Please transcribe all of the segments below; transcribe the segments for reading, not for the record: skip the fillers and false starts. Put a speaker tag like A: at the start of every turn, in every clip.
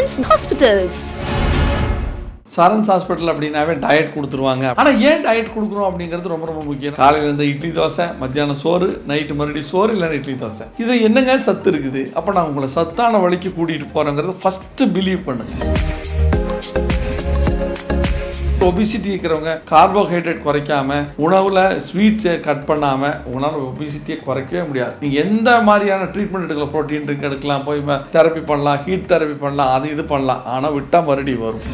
A: Sarans hospitals.
B: Sarans hospital அப்படினாவே diet கொடுத்துருவாங்க. ஆனால் ஏன் டயட் கொடுக்குறோம் அப்படிங்கிறது ரொம்ப ரொம்ப முக்கியம். காலையில் இருந்த இட்லி தோசை, மத்தியானம் சோறு, நைட்டு மறுபடியும் சோறு, இல்லைன்னா இட்லி தோசை. இது என்னங்க சத்து இருக்குது? அப்போ நான் உங்களை சத்தான வழிக்கு கூட்டிகிட்டு போகிறேங்கிறது ஃபஸ்ட்டு பிலீவ் பண்ணுங்க. ஒபிசிட்டி இருக்கிறவங்க கார்போஹைட்ரேட் குறைக்காம, உணவில் ஸ்வீட்ஸை கட் பண்ணாமல் உங்களால் ஒபிசிட்டியை குறைக்கவே முடியாது. நீங்கள் எந்த மாதிரியான ட்ரீட்மெண்ட் எடுக்கலாம், ப்ரோட்டீன் ட்ரிங்க் எடுக்கலாம், போய் தெரப்பி பண்ணலாம், ஹீட் தெரப்பி பண்ணலாம், அது இது பண்ணலாம். ஆனால் விட்டால் மறுபடியும் வரும்.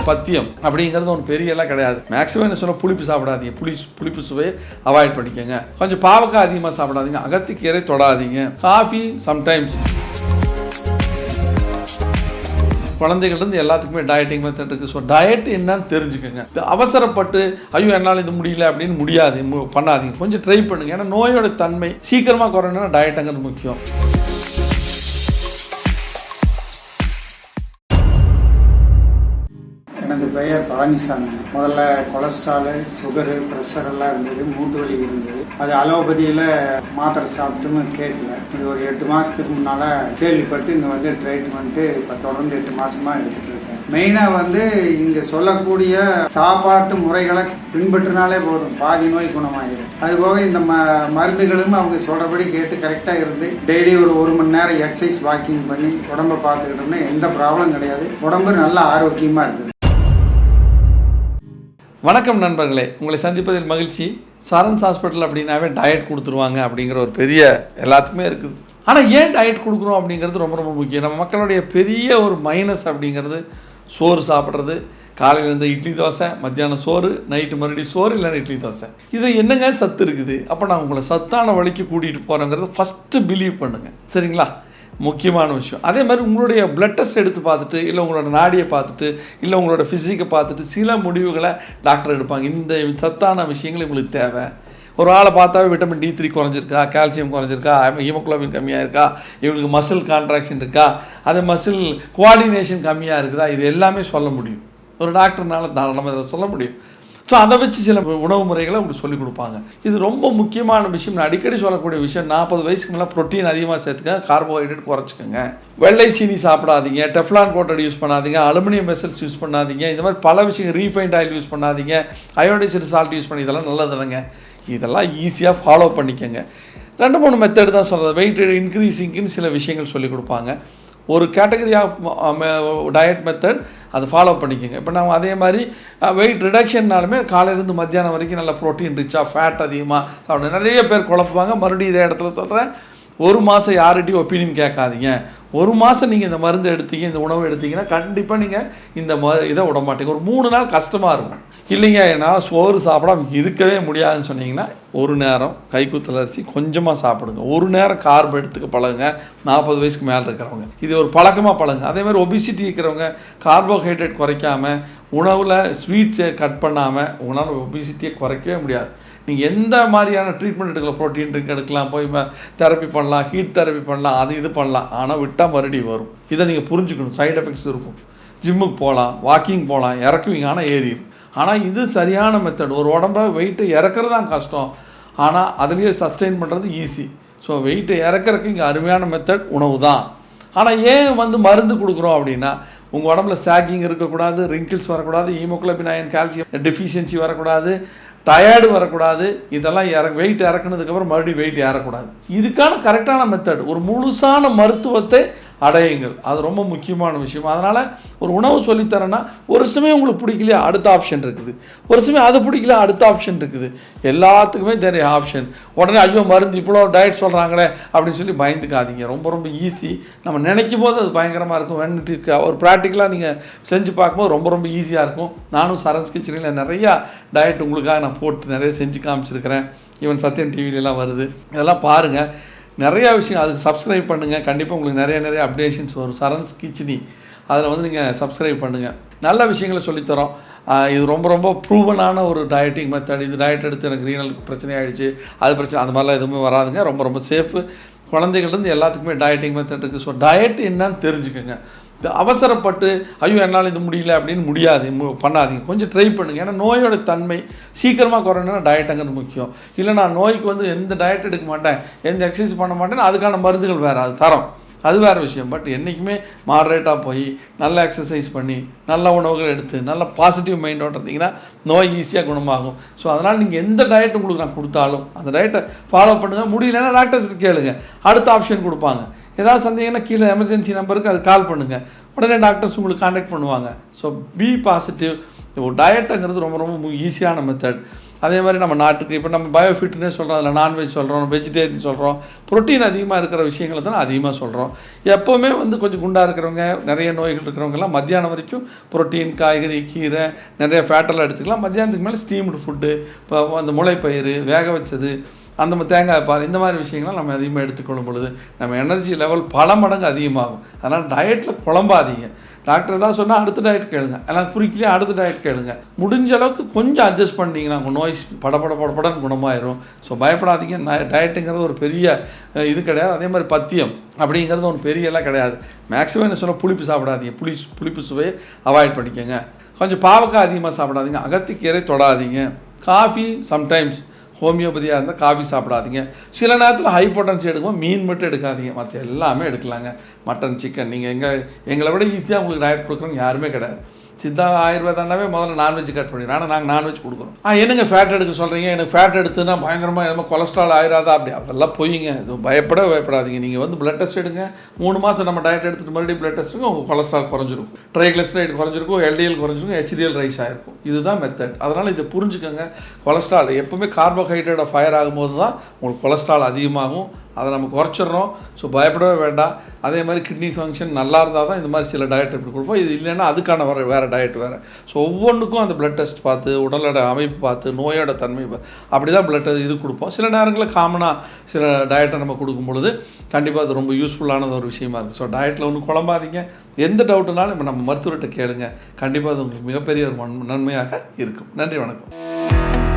B: பத்தியம் அப்படிங்கிறது ஒன்று பெரியெல்லாம் கிடையாது. மேக்ஸிமம் என்ன சொல்ல, புளிப்பு சாப்பிடாதீங்க, புளிப்பு சுவையை அவாய்ட் பண்ணிக்கோங்க. கொஞ்சம் பாவக்காய் அதிகமாக சாப்பிடாதீங்க, அகத்திக்கீரை தொடாதீங்க, காஃபி சம்டைம்ஸ். குழந்தைகள்லேருந்து எல்லாத்துக்குமே டயட்டிங் மெத்தட் இருக்குது. ஸோ டயட் என்னன்னு தெரிஞ்சுக்கோங்க. அவசரப்பட்டு ஐயோ என்னால் இது முடியல அப்படின்னு முடியாது, பண்ணாதீங்க. கொஞ்சம் ட்ரை பண்ணுங்கள். ஏன்னா நோயோட தன்மை சீக்கிரமாக குறையணும்னா டயட்டுங்கிறது முக்கியம்.
C: எனது பெயர் பழனிசாமி. முதல்ல கொலஸ்ட்ராலு, சுகரு, ப்ரெஷர் எல்லாம் இருந்தது, மூட்டு வலி இருந்தது. அது அலோபதியில் மாத்திரை சாப்பிட்டுன்னு கேட்கல. இது ஒரு 8 மாதத்துக்கு முன்னால் கேள்விப்பட்டு இங்கே வந்து ட்ரீட்மெண்ட்டு இப்போ தொடர்ந்து 8 மாதமாக எடுத்துகிட்டு இருக்கேன். மெயினாக இங்கே சொல்லக்கூடிய சாப்பாட்டு முறைகளை பின்பற்றினாலே போதும், பாதி நோய் குணமாயிடும். அதுபோக இந்த மருந்துகளும் அவங்க சொல்கிறபடி கேட்டு கரெக்டாக இருந்து டெய்லி ஒரு 1 மணி நேரம் எக்ஸசைஸ், வாக்கிங் பண்ணி உடம்பை பார்த்துக்கிட்டோம்னா எந்த ப்ராப்ளம் கிடையாது. உடம்பு நல்லா ஆரோக்கியமாக இருக்குது.
B: வணக்கம் நண்பர்களே, உங்களை சந்திப்பதில் மகிழ்ச்சி. சாரன்ஸ் ஹாஸ்பிட்டல் அப்படின்னாவே டயட் கொடுத்துருவாங்க அப்படிங்கிற ஒரு பெரிய எல்லாத்துக்குமே இருக்குது. ஆனால் ஏன் டயட் கொடுக்குறோம் அப்படிங்கிறது ரொம்ப ரொம்ப முக்கியம். நம்ம மக்களுடைய பெரிய ஒரு மைனஸ் அப்படிங்கிறது சோறு சாப்பிட்றது. காலையில் இருந்த இட்லி தோசை, மத்தியானம் சோறு, நைட்டு மறுபடியும் சோறு, இல்லைன்னா இட்லி தோசை. இது என்னங்க சத்து இருக்குது? அப்போ நான் உங்களை சத்தான வழிக்கு கூட்டிகிட்டு போகிறேங்கிறது ஃபஸ்ட்டு பிலீவ் பண்ணுங்கள். சரிங்களா? முக்கியமான விஷயம். அதே மாதிரி உங்களுடைய பிளட் டெஸ்ட் எடுத்து பார்த்துட்டு, இல்லை உங்களோட நாடியை பார்த்துட்டு, இல்லை உங்களோட ஃபிசிக்கை பார்த்துட்டு சில முடிவுகளை டாக்டர் எடுப்பாங்க. இந்த சத்தான விஷயங்கள் உங்களுக்கு தேவை. ஒரு ஆளை பார்த்தாவே விட்டமின் D3 குறைஞ்சிருக்கா, கால்சியம் குறைஞ்சிருக்கா, ஹீமோகுளோபின் கம்மியாக இருக்கா, இவங்களுக்கு மசில் கான்ட்ராக்ஷன் இருக்கா, அது மசில் கோஆர்டினேஷன் கம்மியாக இருக்குதா, இது எல்லாமே சொல்ல முடியும். ஒரு டாக்டர்னால தாராளமாக இதில் சொல்ல முடியும். ஸோ அதை வச்சு சில உணவு முறைகளை உங்களுக்கு சொல்லிக் கொடுப்பாங்க. இது ரொம்ப முக்கியமான விஷயம். நான் அடிக்கடி சொல்லக்கூடிய விஷயம், 40 வயசுக்கு மேலே ப்ரோட்டீன் அதிகமாக சேர்த்துக்கங்க, கார்போஹைட்ரேட் குறைச்சிக்கோங்க, வெள்ளை சீனி சாப்பிடாதீங்க, டெஃப்லான் கோட்டட் யூஸ் பண்ணாதீங்க, அலுமினியம் வெசல்ஸ் யூஸ் பண்ணாதீங்க, இந்த மாதிரி பல விஷயங்கள், ரீஃபைண்ட் ஆயில் யூஸ் பண்ணாதீங்க, அயோடைஸ்டு சால்ட் யூஸ் பண்ணி, இதெல்லாம் நல்லதுங்க. இதெல்லாம் ஈஸியாக ஃபாலோ பண்ணிக்கோங்க. 2-3 மெத்தட் தான் சொல்கிறது. வெயிட் இன்க்ரீஸிங்க்குன்னு சில விஷயங்கள் சொல்லிக் கொடுப்பாங்க. ஒரு கேட்டகரி ஆஃப் டயட் மெத்தட் அதை ஃபாலோ பண்ணிக்கோங்க. இப்போ நம்ம அதே மாதிரி வெயிட் ரிடக்ஷன்னாலுமே காலையிலேருந்து மத்தியானம் வரைக்கும் நல்லா ப்ரோட்டீன் ரிச்சாக, ஃபேட் அதிகமாக சாப்பிட நிறைய பேர் குழப்புவாங்க. மறுபடியும் இதே இடத்துல சொல்கிறேன், 1 மாதம் யார்கிட்டையும் ஒப்பீனியன் கேட்காதீங்க. 1 மாதம் நீங்கள் இந்த மருந்து எடுத்தீங்க, இந்த உணவு எடுத்தீங்கன்னா கண்டிப்பாக நீங்கள் இந்த இதை விட மாட்டீங்க. ஒரு 3 நாள் கஷ்டமாக இருக்கும். இல்லைங்க என்னால் சோறு சாப்பிடாம இருக்கவே முடியாதுன்னு சொன்னீங்கன்னா, ஒரு நேரம் கைக்குத்தல் அரிசி கொஞ்சமாக சாப்பிடுங்க. ஒரு நேரம் கார்ப் எடுத்துக்க பழகுங்க. 40 வயசுக்கு மேலே இருக்கிறவங்க இது ஒரு பழக்கமாக பழகுங்க. அதேமாதிரி ஒபிசிட்டி இருக்கிறவங்க கார்போஹைட்ரேட் குறைக்காமல், உணவில் ஸ்வீட்ஸை கட் பண்ணாமல் உங்களால் ஒபிசிட்டியை குறைக்கவே முடியாது. நீங்கள் எந்த மாதிரியான ட்ரீட்மெண்ட் எடுக்கலாம், ப்ரோட்டீன் ட்ரிங்க் எடுக்கலாம், போய் தெரப்பி பண்ணலாம், ஹீட் தெரப்பி பண்ணலாம், அது இது பண்ணலாம். ஆனால் விட்டால் மறுபடியும் வரும். இதை நீங்கள் புரிஞ்சுக்கணும். சைட் எஃபெக்ட்ஸ் இருக்கும். ஜிம்முக்கு போகலாம், வாக்கிங் போகலாம், இறக்குவீங்க, ஆனால் ஏறிடும். ஆனால் இது சரியான மெத்தட். ஒரு உடம்பை வெயிட்டை இறக்குறது தான் கஷ்டம், ஆனால் அதுலேயே சஸ்டெயின் பண்ணுறது ஈஸி. ஸோ வெயிட்டை இறக்குறதுக்கு இங்கே அருமையான மெத்தட் உணவு தான். ஆனால் ஏன் மருந்து கொடுக்குறோம் அப்படின்னா, உங்கள் உடம்புல சாக்கிங் இருக்கக்கூடாது, ரிங்கிள்ஸ் வரக்கூடாது, ஹீமோகுளோபின் அயன் கால்சியம் டெஃபிஷியன்சி வரக்கூடாது, டயர்டு வரக்கூடாது. இதெல்லாம் வெயிட் இறக்குனதுக்கப்புறம் மறுபடியும் வெயிட் ஏறக்கூடாது. இதுக்கான கரெக்டான மெத்தட், ஒரு முழுசான மருத்துவத்தை அடையுங்கள். அது ரொம்ப முக்கியமான விஷயம். அதனால் ஒரு உணவு சொல்லித்தரேன்னா, ஒரு சமயம் உங்களுக்கு பிடிக்கலையா, அடுத்த ஆப்ஷன் இருக்குது. ஒரு சமயம் அது பிடிக்கல, அடுத்த ஆப்ஷன் இருக்குது. எல்லாத்துக்குமே தெரிய ஆப்ஷன். உடனே ஐயோ மருந்து இவ்வளோ டயட் சொல்கிறாங்களே அப்படின்னு சொல்லி பயந்துக்காதீங்க. ரொம்ப ரொம்ப ஈஸி. நம்ம நினைக்கும் போது அது பயங்கரமாக இருக்கும். வேணுட்டு ஒரு ப்ராக்டிக்கலாக நீங்கள் செஞ்சு பார்க்கும்போது ரொம்ப ரொம்ப ஈஸியாக இருக்கும். நானும் சரன்ஸ் கிச்சனில் நிறையா டயட் உங்களுக்காக நான் போட்டு நிறைய செஞ்சு காமிச்சிருக்கிறேன். ஈவன் சத்யம் டிவிலெலாம் வருது. இதெல்லாம் பாருங்கள். நிறையா விஷயம் அதுக்கு சப்ஸ்கிரைப் பண்ணுங்கள். கண்டிப்பாக உங்களுக்கு நிறைய அப்டேஷன்ஸ் வரும். சரன்ஸ் கிச்சனி அதில் நீங்கள் சப்ஸ்கிரைப் பண்ணுங்கள். நல்ல விஷயங்களை சொல்லித்தரோம். இது ரொம்ப ரொம்ப ப்ரூவனான ஒரு டயட்டிங் மெத்தட். இது டயட் எடுத்து எனக்கு ரீனல் பிரச்சனை ஆகிடுச்சு, அது பிரச்சனை, அது மாதிரிலாம் எதுவுமே வராதுங்க. ரொம்ப ரொம்ப சேஃபு. குழந்தைகள்லேருந்து எல்லாத்துக்குமே டயட்டிங் மெத்தட் இருக்குது. ஸோ டயட் என்னன்னு தெரிஞ்சுக்கோங்க. அவசரப்பட்டு ஐயோ என்னால் இது முடியல அப்படின்னு முடியாது, பண்ணாதீங்க. கொஞ்சம் ட்ரை பண்ணுங்கள். ஏன்னா நோயோட தன்மை சீக்கிரமாக குறையணும்னா டயட்டுங்கிறது முக்கியம். இல்லை நான் நோய்க்கு எந்த டயட் எடுக்க மாட்டேன், எந்த எக்ஸசைஸ் பண்ண மாட்டேன்னு அதுக்கான மருந்துகள் வேறு அது தரோம். அது வேறு விஷயம். பட் என்றைக்குமே மாடரேட்டாக போய் நல்ல எக்ஸசைஸ் பண்ணி நல்ல உணவுகள் எடுத்து நல்ல பாசிட்டிவ் மைண்டோடு இருந்தீங்கன்னா நோய் ஈஸியாக குணமாகும். ஸோ அதனால் நீங்கள் எந்த டயட் உங்களுக்கு நான் கொடுத்தாலும் அந்த டயட்டை ஃபாலோ பண்ணுங்கள். முடியலன்னா டாக்டர்ஸ்ட்டு கேளுங்க, அடுத்த ஆப்ஷன் கொடுப்பாங்க. ஏதாவது சந்தேகம்னா கீழே எமர்ஜென்சி நம்பருக்கு அது கால் பண்ணுங்கள், உடனே டாக்டர்ஸ் உங்களுக்கு கான்டாக்ட் பண்ணுவாங்க. So be positive. இப்போ டயட்டுங்கிறது ரொம்ப ரொம்ப ஈஸியான மெத்தட். அதே மாதிரி நம்ம நாட்டுக்கு இப்போ நம்ம பயோஃபிட்னே சொல்கிறோம், அதில் நான்வெஜ் சொல்கிறோம், வெஜிடேரியன் சொல்கிறோம், ப்ரோட்டீன் அதிகமாக இருக்கிற விஷயங்களை தான் அதிகமாக சொல்கிறோம். எப்போவுமே கொஞ்சம் குண்டாக இருக்கிறவங்க, நிறைய நோய்கள் இருக்கிறவங்கெல்லாம் மத்தியானம் வரைக்கும் ப்ரோட்டீன், காய்கறி, கீரை, நிறைய ஃபேட்டெல்லாம் எடுத்துக்கலாம். மத்தியானத்துக்கு மேலே ஸ்டீம்டு ஃபுட்டு, இப்போ அந்த முளைப்பயிறு, வேக வச்சது, அந்த தேங்காய் பால், இந்த மாதிரி விஷயங்கள்லாம் நம்ம அதிகமாக எடுத்துக்கொள்ளும் பொழுது நம்ம எனர்ஜி லெவல் பல மடங்கு அதிகமாகும். அதனால் டயட்டில் குழம்பாதீங்க. டாக்டர் தான் சொன்னால் அடுத்த டயட் கேளுங்க, எல்லாம் குறிக்கலையே அடுத்த டயட் கேளுங்க. முடிஞ்ச அளவுக்கு கொஞ்சம் அட்ஜஸ்ட் பண்ணிங்கன்னா உங்கள் நோய் படப்படன்னு குணமாயிரும். ஸோ பயப்படாதீங்க. டயட்டுங்கிறது ஒரு பெரிய இது கிடையாது. அதே மாதிரி பத்தியம் அப்படிங்கிறது ஒரு பெரியெல்லாம் கிடையாது. மேக்ஸிமம் என்ன சொன்னால் புளிப்பு சாப்பிடாதீங்க, புளிப்பு சுவையை அவாய்ட் பண்ணிக்கோங்க. கொஞ்சம் பாவக்காய் அதிகமாக சாப்பிடாதீங்க, அகத்திக்கீரை தொடாதீங்க. காஃபி சம்டைம்ஸ் ஹோமியோபதியாக இருந்தால் காஃபி சாப்பிடாதீங்க. சில நேரத்தில் ஹை பொட்டன்சி எடுக்கும்போது மீன் மட்டும் எடுக்காதீங்க, மற்ற எல்லாமே எடுக்கலாங்க. மட்டன், சிக்கன், நீங்கள் எங்களை விட ஈஸியாக உங்களுக்கு டயட் கொடுக்குறவங்க யாருமே கிடையாது. சித்தா ஆயுர்வேதானாவே முதல்ல நான்வெஜ் கட் பண்ணிடுறோம். ஆனால் நாங்கள் நான்வெஜ் கொடுக்குறோம். என்னங்க ஃபேட் எடுக்க சொல்கிறீங்க, எனக்கு ஃபேட் எடுத்துன்னா பயங்கரமாக என்னமோ கொலஸ்ட்ரால் ஆயிராதா? அப்படி அதெல்லாம் போயிங்க. இது பயப்படாதீங்க. நீங்கள் பிளட் டெஸ்ட் எடுங்க. 3 மாதம் நம்ம டயட் எடுத்துகிட்டு மறுபடியும் பிளட் டெஸ்ட் எடுங்க, உங்கள் கொலஸ்ட்ரால் குறைஞ்சிருக்கும், ட்ரைக்ளிசரைடு குறைஞ்சிருக்கும், எல்டிஎல் குறைஞ்சிருக்கும், ஹெச்டிஎல் ரைஸ் ஆகிருக்கும். இதுதான் மெத்தட். அதனால் இதை புரிஞ்சுக்கோங்க. கொலஸ்ட்ரால் எப்போவுமே கார்போஹைட்ரேட்டை ஃபயர் ஆகும்போது தான் உங்களுக்கு கொலஸ்ட்ரால் அதிகமாகும். அதை நம்ம குறைச்சிட்றோம். ஸோ பயப்படவே வேண்டாம். அதே மாதிரி கிட்னி ஃபங்க்ஷன் நல்லா இருந்தால் தான் இந்த மாதிரி சில டயட் எப்படி கொடுப்போம். இது இல்லைன்னா அதுக்கான வேறு டயட் வேறு. ஸோ ஒவ்வொன்றுக்கும் அந்த பிளட் டெஸ்ட் பார்த்து, உடலோட அமைப்பு பார்த்து, நோயோட தன்மை அப்படி தான் பிளட் இது கொடுப்போம். சில நேரங்களில் காமனாக சில டயட்டை நம்ம கொடுக்கும் பொழுது கண்டிப்பாக அது ரொம்ப யூஸ்ஃபுல்லானது ஒரு விஷயமா இருக்குது. ஸோ டயட்டில் ஒன்றும் குழம்பாதீங்க. எந்த டவுட்டுனாலும் இப்போ நம்ம மருத்துவர்கிட்ட கேளுங்க. கண்டிப்பாக அது உங்களுக்கு மிகப்பெரிய ஒரு நன்மையாக இருக்கும். நன்றி, வணக்கம்.